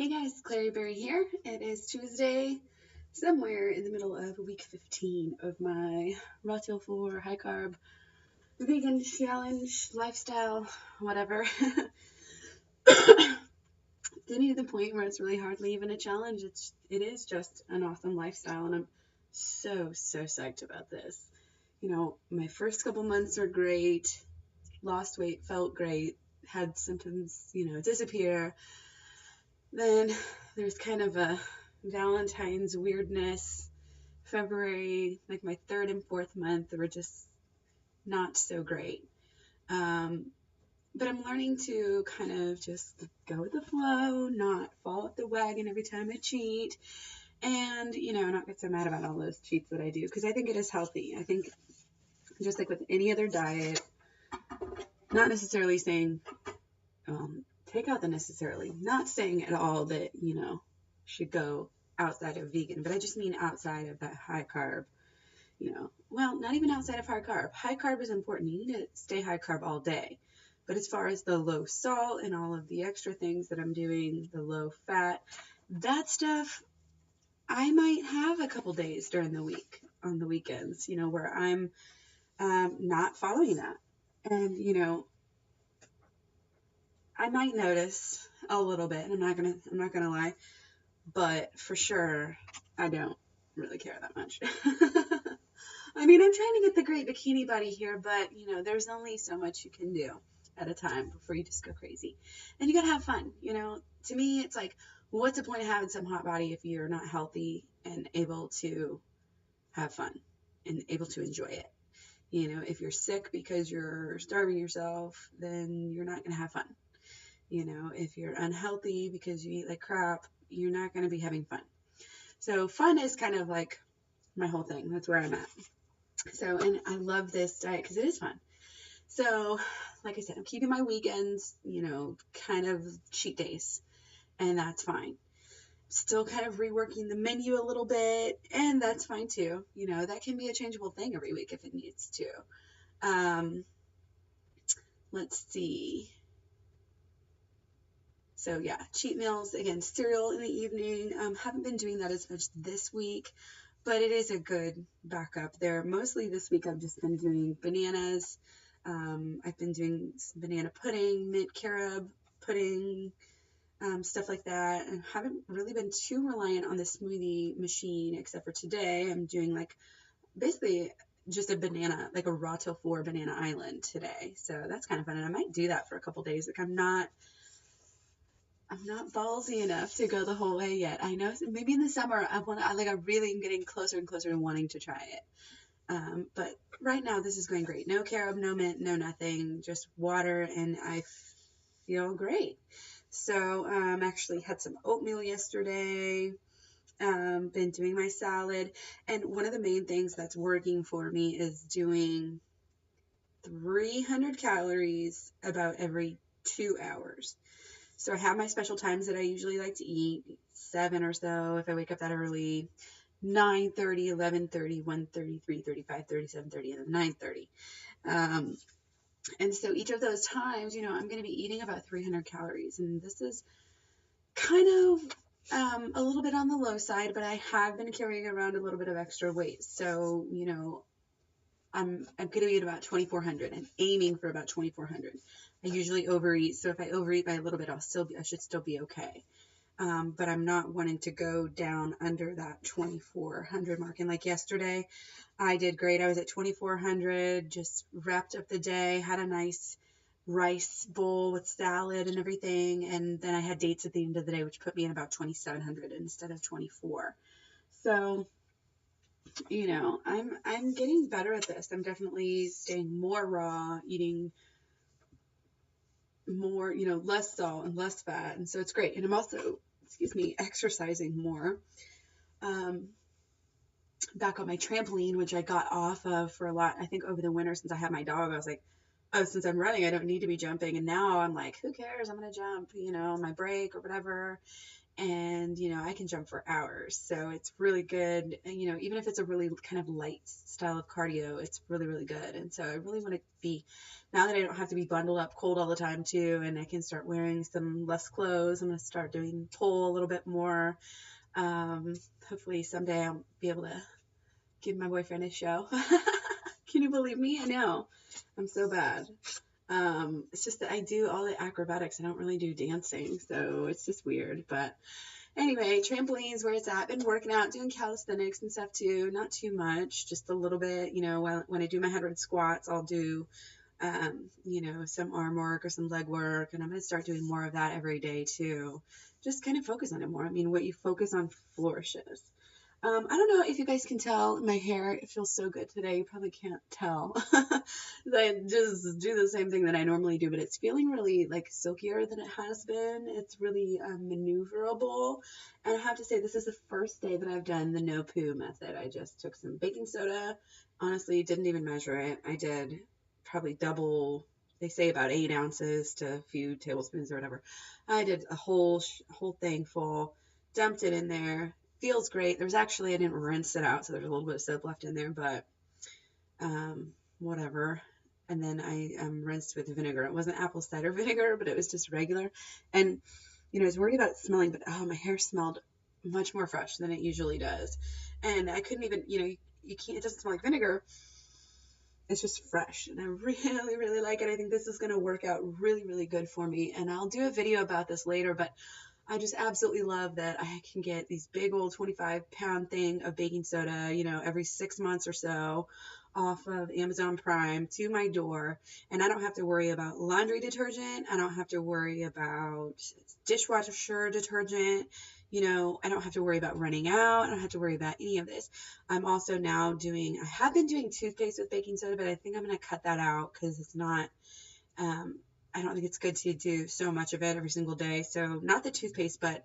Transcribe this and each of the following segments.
Hey guys, Clary Berry here. It is Tuesday, somewhere in the middle of week 15 of my raw till 4 high carb vegan challenge lifestyle, whatever. Getting to the point where it's really hardly even a challenge. It is just an awesome lifestyle, and I'm so psyched about this. My first couple months are great. Lost weight, felt great, had symptoms, disappear. Then there's kind of a Valentine's weirdness. February, like my third and fourth month, were just not so great. But I'm learning to kind of just go with the flow, not fall off the wagon every time I cheat, and, not get so mad about all those cheats that I do, because I think it is healthy. I think just like with any other diet, not necessarily saying, take out the necessarily, not saying at all that, should go outside of vegan, but I just mean outside of that high carb, well, not even outside of high carb. High carb is important. You need to stay high carb all day. But as far as the low salt and all of the extra things that I'm doing, the low fat, that stuff, I might have a couple days during the week, on the weekends, where I'm not following that. And, I might notice a little bit. I'm not gonna lie, but for sure, I don't really care that much. I mean, I'm trying to get the great bikini body here, but, there's only so much you can do at a time before you just go crazy. And you gotta have fun, To me, it's like, what's the point of having some hot body if you're not healthy and able to have fun and able to enjoy it? If you're sick because you're starving yourself, then you're not gonna have fun. If you're unhealthy because you eat like crap, you're not gonna be having fun. So fun is kind of like my whole thing. That's where I'm at. So, and I love this diet because it is fun. So, like I said, I'm keeping my weekends, kind of cheat days, and that's fine. Still kind of reworking the menu a little bit, and that's fine too. That can be a changeable thing every week if it needs to. Let's see. So yeah, cheat meals, again, cereal in the evening. Haven't been doing that as much this week, but it is a good backup there. Mostly this week I've just been doing bananas. I've been doing some banana pudding, mint carob pudding, stuff like that. And haven't really been too reliant on the smoothie machine, except for today. I'm doing like basically just a banana, like a raw till 4 banana island today. So that's kind of fun. And I might do that for a couple days. Like I'm not ballsy enough to go the whole way yet. I know maybe in the summer I really am getting closer and closer to wanting to try it. But right now this is going great. No carob, no mint, no nothing, just water, and I feel great. So actually had some oatmeal yesterday. Been doing my salad, and one of the main things that's working for me is doing 300 calories about every 2 hours. So I have my special times that I usually like to eat, 7 or so if I wake up that early, 9:30, 11:30, 1:30, 3:30, 5:30, 7:30, and then 9:30. And so each of those times, I'm going to be eating about 300 calories. And this is kind of a little bit on the low side, but I have been carrying around a little bit of extra weight. So, I'm going to be at about 2,400 and aiming for about 2,400. I usually overeat, so if I overeat by a little bit, I should still be okay. But I'm not wanting to go down under that 2,400 mark. And like yesterday, I did great. I was at 2,400, just wrapped up the day, had a nice rice bowl with salad and everything. And then I had dates at the end of the day, which put me in about 2,700 instead of 24. So, I'm getting better at this. I'm definitely staying more raw, eating more, less salt and less fat. And so it's great. And I'm also, exercising more. Back on my trampoline, which I got off of for a lot, I think over the winter since I had my dog, I was like, oh, since I'm running, I don't need to be jumping. And now I'm like, who cares? I'm going to jump, on my break or whatever. and I can jump for hours, so it's really good. And even if it's a really kind of light style of cardio, it's really, really good. And so I really want to be, now that I don't have to be bundled up cold all the time too, and I can start wearing some less clothes, I'm going to start doing pull a little bit more. Hopefully someday I'll be able to give my boyfriend a show. Can you believe me? I know, I'm so bad. It's just that I do all the acrobatics. I don't really do dancing, so it's just weird. But anyway, trampolines where it's at. Been working out, doing calisthenics and stuff too. Not too much, just a little bit. When I do my 100 squats, I'll do, some arm work or some leg work, and I'm gonna start doing more of that every day too. Just kind of focus on it more. I mean, what you focus on flourishes. I don't know if you guys can tell my hair. It feels so good today. You probably can't tell. I just do the same thing that I normally do, but it's feeling really like silkier than it has been. It's really maneuverable. And I have to say, this is the first day that I've done the no poo method. I just took some baking soda. Honestly, didn't even measure it. I did probably double. They say about 8 ounces to a few tablespoons or whatever. I did a whole thing full, dumped it in there. Feels great. I didn't rinse it out, so there's a little bit of soap left in there, but whatever. And then I rinsed with vinegar. It wasn't apple cider vinegar, but it was just regular. And I was worried about it smelling, but my hair smelled much more fresh than it usually does. And I couldn't even, you can't. It doesn't smell like vinegar. It's just fresh, and I really, really like it. I think this is going to work out really, really good for me. And I'll do a video about this later, but I just absolutely love that I can get these big old 25-pound thing of baking soda, every 6 months or so off of Amazon Prime to my door. And I don't have to worry about laundry detergent. I don't have to worry about dishwasher detergent. I don't have to worry about running out. I don't have to worry about any of this. I'm also now I have been doing toothpaste with baking soda, but I think I'm going to cut that out because it's not, I don't think it's good to do so much of it every single day. So not the toothpaste, but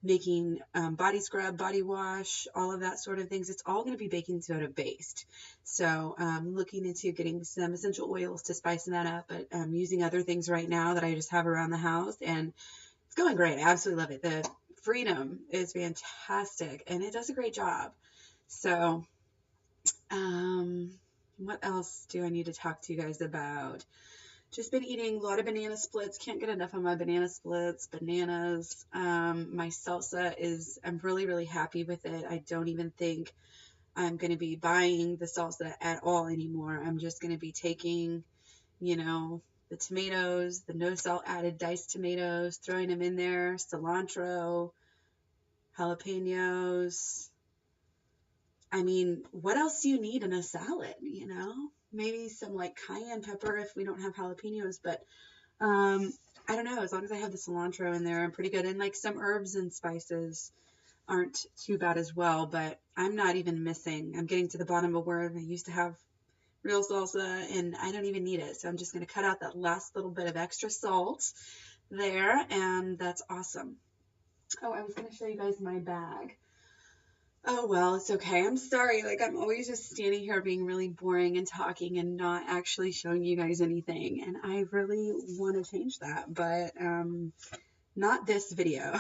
making body scrub, body wash, all of that sort of things. It's all going to be baking soda based. So looking into getting some essential oils to spice that up, but I'm using other things right now that I just have around the house, and it's going great. I absolutely love it. The Freedom is fantastic, and it does a great job. So what else do I need to talk to you guys about? Just been eating a lot of banana splits. Can't get enough of my banana splits, bananas. My salsa I'm really, really happy with it. I don't even think I'm going to be buying the salsa at all anymore. I'm just going to be taking, the tomatoes, the no salt added diced tomatoes, throwing them in there, cilantro, jalapenos. I mean, what else do you need in a salad, Maybe some like cayenne pepper if we don't have jalapenos, but I don't know. As long as I have the cilantro in there, I'm pretty good. And like some herbs and spices aren't too bad as well, but I'm not even missing. I'm getting to the bottom of where I used to have real salsa, and I don't even need it. So I'm just going to cut out that last little bit of extra salt there, and that's awesome. Oh, I was going to show you guys my bag. Oh, well, it's okay. I'm sorry. Like, I'm always just standing here being really boring and talking and not actually showing you guys anything. And I really want to change that, but not this video.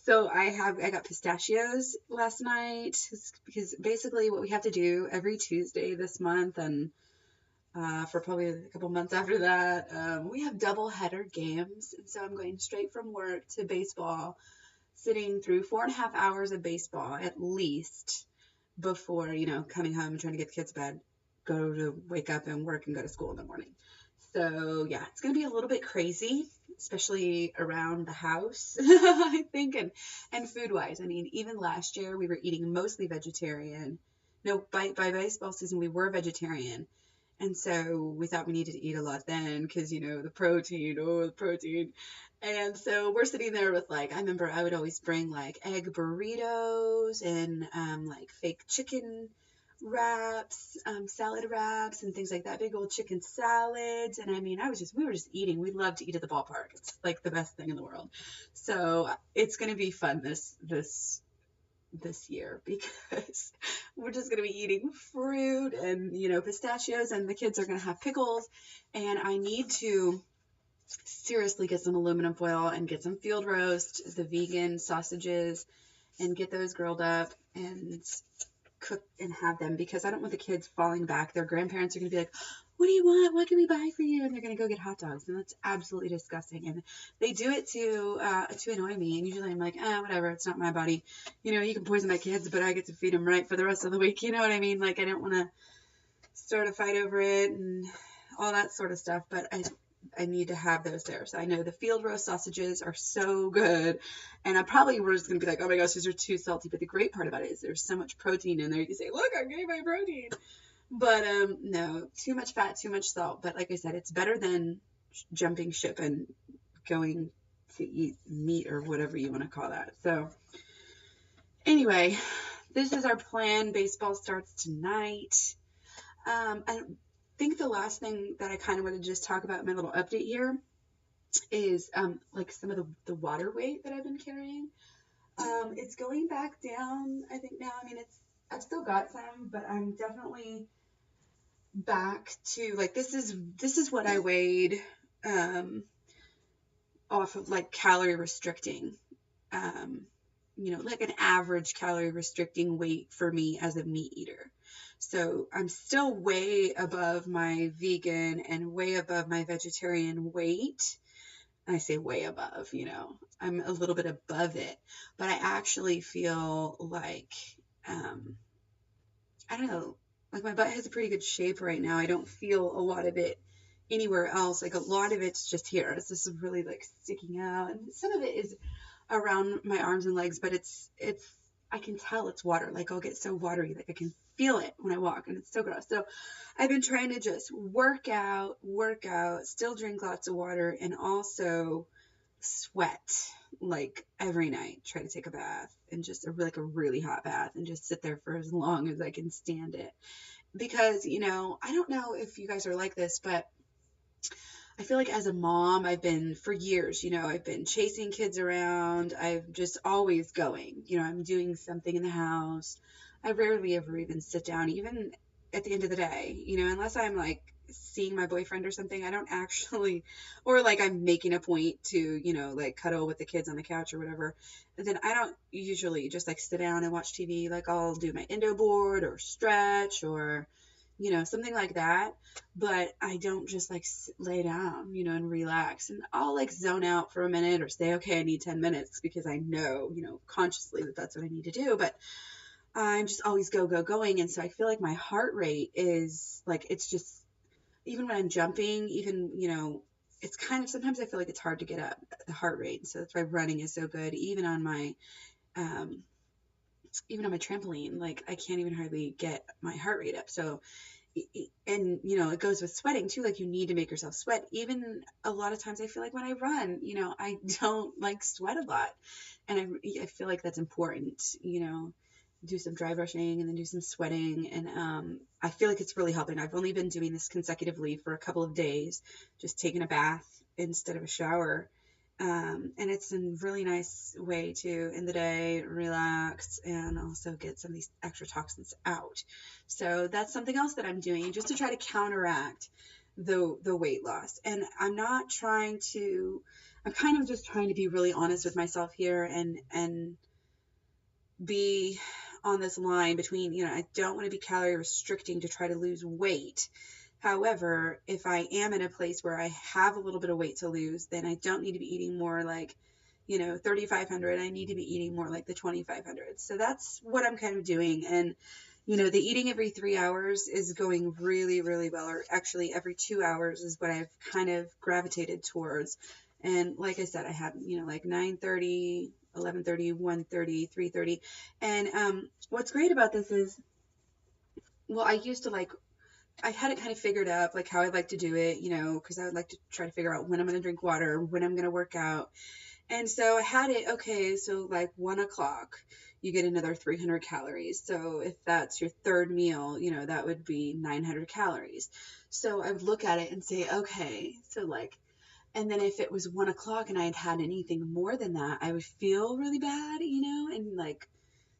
So I got pistachios last night because basically what we have to do every Tuesday this month and for probably a couple months after that, we have double header games. And so I'm going straight from work to baseball, sitting through 4.5 hours of baseball at least before, coming home and trying to get the kids to bed, go to wake up and work and go to school in the morning. So yeah, it's going to be a little bit crazy, especially around the house, I think, and food wise. I mean, even last year we were eating mostly vegetarian. No, by baseball season, we were vegetarian. And so we thought we needed to eat a lot then because, the protein. And so we're sitting there with I remember I would always bring egg burritos and fake chicken wraps, salad wraps and things like that, big old chicken salads. And I mean, we were just eating. We love to eat at the ballpark. It's the best thing in the world. So it's going to be fun this year because we're just going to be eating fruit and, pistachios, and the kids are going to have pickles. And I need to seriously get some aluminum foil and get some field roast, the vegan sausages, and get those grilled up and cook and have them, because I don't want the kids falling back. Their grandparents are going to be like, what do you want? What can we buy for you? And they're going to go get hot dogs. And that's absolutely disgusting. And they do it to annoy me. And usually I'm like, whatever. It's not my body. You can poison my kids, but I get to feed them right for the rest of the week. You know what I mean? Like, I don't want to start a fight over it and all that sort of stuff. But I need to have those there. So I know the field roast sausages are so good. And I probably was going to be like, oh my gosh, these are too salty. But the great part about it is there's so much protein in there. You can say, look, I'm getting my protein. But no, too much fat, too much salt. But like I said, it's better than jumping ship and going to eat meat or whatever you want to call that. So anyway, this is our plan. Baseball starts tonight. I think the last thing that I kind of want to just talk about in my little update here is like some of the water weight that I've been carrying. It's going back down, I think now. I mean, I've still got some, but I'm definitely back to like this is what I weighed off of like calorie restricting. Like an average calorie restricting weight for me as a meat eater. So I'm still way above my vegan and way above my vegetarian weight. I say way above, I'm a little bit above it, but I actually feel like, I don't know, like my butt has a pretty good shape right now. I don't feel a lot of it anywhere else. Like a lot of it's just here. It's just really like sticking out. And some of it is around my arms and legs, but it's I can tell it's water. Like I'll get so watery, like I can feel it when I walk, and it's so gross. So I've been trying to just work out, still drink lots of water, and also sweat like every night. Try to take a bath, and just a really hot bath, and just sit there for as long as I can stand it. Because, I don't know if you guys are like this, but I feel like as a mom, I've been for years, I've been chasing kids around. I'm just always going, I'm doing something in the house. I rarely ever even sit down, even at the end of the day, unless I'm like seeing my boyfriend or something. I don't actually, or like I'm making a point to, like cuddle with the kids on the couch or whatever. And then I don't usually just like sit down and watch TV. Like I'll do my endo board or stretch or something like that. But I don't just like lay down, and relax. And I'll like zone out for a minute or say, okay, I need 10 minutes because I know, consciously that that's what I need to do. But I'm just always going. And so I feel like my heart rate is like, it's just, even when I'm jumping, even, it's kind of, sometimes I feel like it's hard to get up the heart rate. So that's why running is so good. Even on my trampoline, like I can't even hardly get my heart rate up. So, and it goes with sweating too. Like you need to make yourself sweat. Even a lot of times I feel like when I run, I don't like sweat a lot. And I feel like that's important, do some dry brushing and then do some sweating. And I feel like it's really helping. I've only been doing this consecutively for a couple of days, just taking a bath instead of a shower. And it's a really nice way to end the day, relax, and also get some of these extra toxins out. So that's something else that I'm doing just to try to counteract the weight loss. And I'm kind of just trying to be really honest with myself here and be on this line between, I don't want to be calorie restricting to try to lose weight. However, if I am in a place where I have a little bit of weight to lose, then I don't need to be eating more like, 3,500. I need to be eating more like the 2,500. So that's what I'm kind of doing. And, the eating every 3 hours is going really, really well. Or actually every 2 hours is what I've kind of gravitated towards. And like I said, I have, like 9:30, 11:30, 1:30, 3:30. And what's great about this is, well, I used to I had it kind of figured out, like how I'd like to do it, because I would like to try to figure out when I'm going to drink water, when I'm going to work out. And so I had it, okay, so like 1 o'clock, you get another 300 calories. So if that's your third meal, that would be 900 calories. So I would look at it and say, okay, so and then if it was 1 o'clock and I had had anything more than that, I would feel really bad, and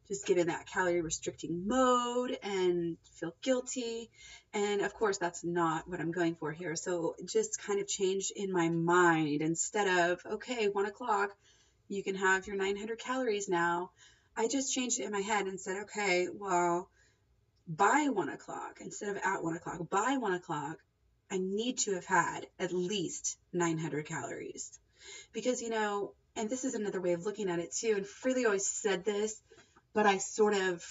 just get in that calorie restricting mode and feel guilty. And of course, that's not what I'm going for here. So just kind of changed in my mind. Instead of, okay, 1 o'clock, you can have your 900 calories now. I just changed it in my head and said, okay, well, by 1 o'clock, instead of at 1 o'clock, by 1 o'clock, I need to have had at least 900 calories. Because, and this is another way of looking at it too. And Freely always said this, but I sort of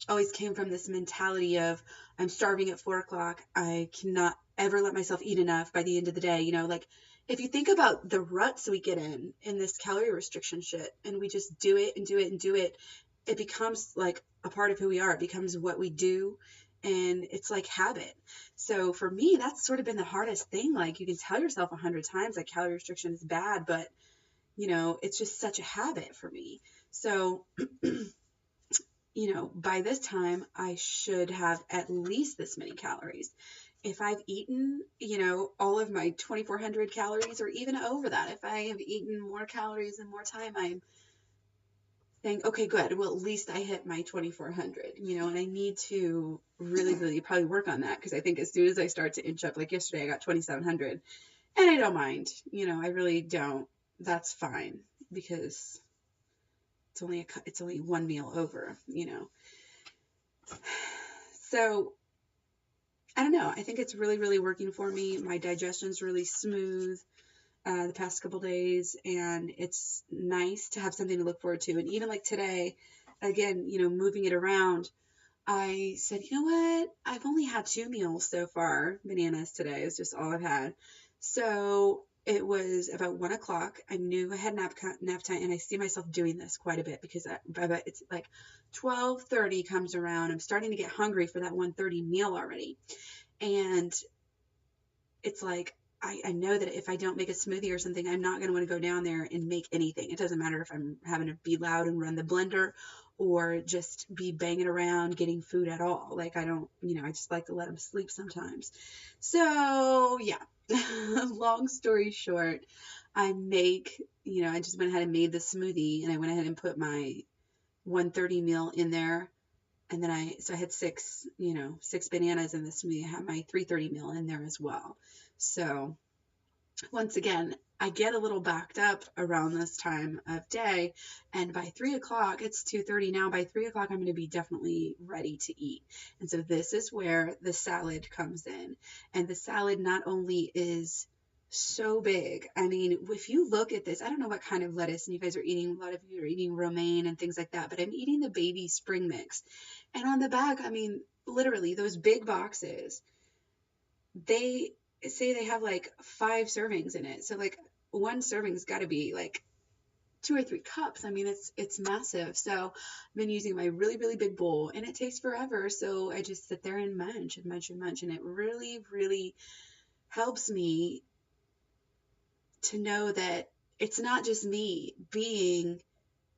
always came from this mentality of I'm starving at 4 o'clock. I cannot ever let myself eat enough by the end of the day. Like if you think about the ruts we get in this calorie restriction shit, and we just do it and do it and do it, it becomes like a part of who we are. It becomes what we do. And it's like habit. So for me, that's sort of been the hardest thing. Like you can tell yourself 100 times like calorie restriction is bad, but it's just such a habit for me. So, by this time I should have at least this many calories. If I've eaten, all of my 2,400 calories or even over that, if I have eaten more calories in more time, I'm saying, okay, good. Well, at least I hit my 2,400, and I need to really, really probably work on that. Cause I think as soon as I start to inch up, like yesterday, I got 2,700 and I don't mind, I really don't. That's fine because it's only one meal over, So I don't know. I think it's really, really working for me. My digestion's really smooth the past couple days, and it's nice to have something to look forward to. And even like today, again, moving it around, I said, you know what? I've only had 2 meals so far. Bananas today is just all I've had. So it was about 1 o'clock. I knew I had nap time, and I see myself doing this quite a bit because it's like 12:30 comes around. I'm starting to get hungry for that 1:30 meal already. And it's like, I know that if I don't make a smoothie or something, I'm not going to want to go down there and make anything. It doesn't matter if I'm having to be loud and run the blender or just be banging around getting food at all. Like I don't, I just like to let them sleep sometimes. So yeah, long story short, I just went ahead and made the smoothie, and I went ahead and put my 1:30 meal in there. And then I had 6 bananas in the smoothie. I had my 3:30 meal in there as well. So once again, I get a little backed up around this time of day, and by 3 o'clock, it's 2:30 now. By 3 o'clock, I'm going to be definitely ready to eat. And so this is where the salad comes in. And the salad not only is so big. I mean, if you look at this, I don't know what kind of lettuce and you guys are eating. A lot of you are eating romaine and things like that, but I'm eating the baby spring mix. And on the back, I mean, literally those big boxes, they say they have like 5 servings in it. So like one serving's got to be like 2 or 3 cups. I mean, it's massive. So I've been using my really, really big bowl, and it takes forever. So I just sit there and munch and munch and munch. And it really, really helps me to know that it's not just me being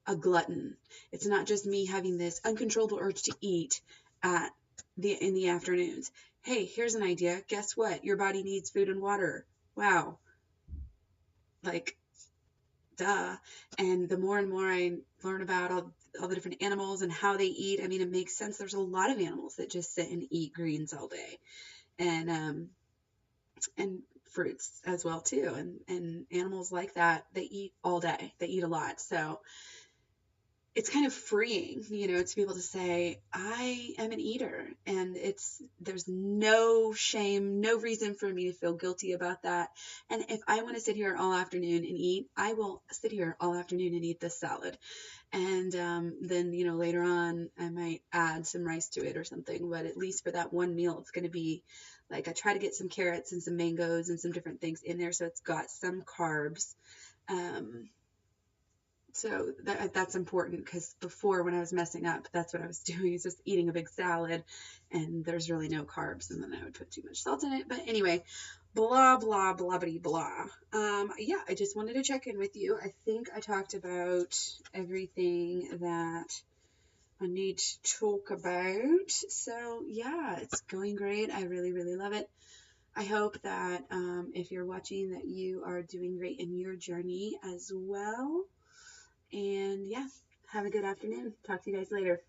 a glutton. It's not just me having this uncontrollable urge to eat in the afternoons. Hey, here's an idea. Guess what? Your body needs food and water. Wow. Like, duh. And the more and more I learn about all the different animals and how they eat, I mean, it makes sense. There's a lot of animals that just sit and eat greens all day. And fruits as well too. And animals like that, they eat all day. They eat a lot. So it's kind of freeing, to be able to say, I am an eater, and there's no shame, no reason for me to feel guilty about that. And if I want to sit here all afternoon and eat, I will sit here all afternoon and eat this salad. And then, later on, I might add some rice to it or something. But at least for that one meal, it's going to be like I try to get some carrots and some mangoes and some different things in there. So it's got some carbs. So that's important, because before, when I was messing up, that's what I was doing, is just eating a big salad and there's really no carbs, and then I would put too much salt in it. But anyway, blah, blah, blah, blah, blah. Yeah, I just wanted to check in with you. I think I talked about everything that I need to talk about. So yeah, it's going great. I really, really love it. I hope that if you're watching, that you are doing great in your journey as well. And yeah, Have a good afternoon. Talk to you guys later.